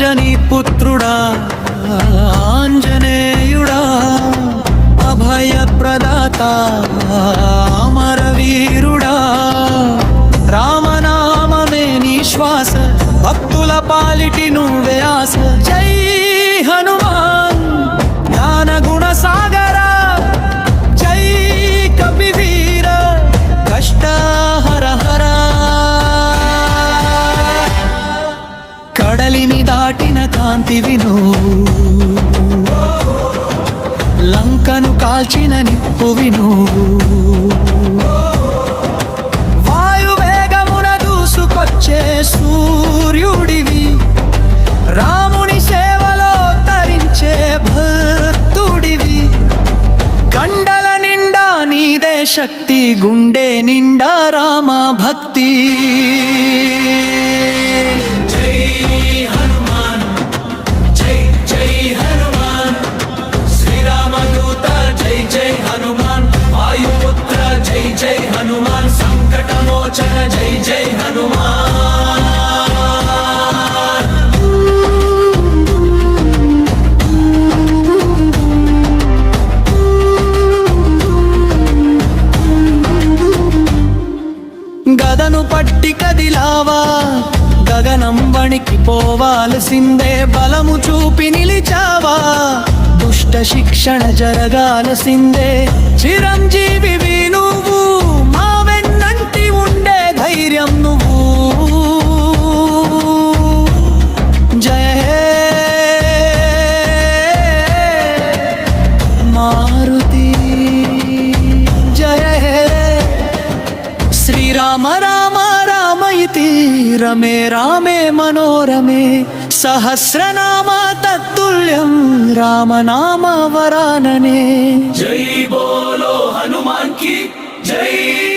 అంజనీ పుత్రుడా ఆంజనేయుడా అభయ ప్రదాత అమరవీరుడా రామనామమే నీ శ్వాస భక్తుల పాలిటి నువ్వే ఆశ జై హనుమాన్ జ్ఞాన గుణ సాగర జై కపివీర కష్ట హర హర కడలిని దాటిన కాంతివి నువ్వు లంకను కాల్చిన నిప్పువి నువ్వు వాయువేగమున దూసుకొచ్చే సూర్యుడివి రాముని సేవలో తరించే భక్తుడివి కండల నిండా నీదే శక్తి గుండె నిండా రామ భక్తి జై హనుమాన్ సంకటమోచన జై జై హనుమాన్ గదను పట్టి కదిలావా గగనం వణికి పోవాల్సిందే బలము చూపి నిలిచావా దుష్ట శిక్షణ జరగాల్సిందే చిరంజీవి నువ్వు మా వెన్నంటి ఉండే ధైర్యం నువ్వు జయ హే మారుతి జయ హే శ్రీరామ రామ రామయితి రమే రామే మనోరమే సహస్రనామ తత్తుల్యం రామనామ వరాననే జై బోలో హనుమాన్ की जय।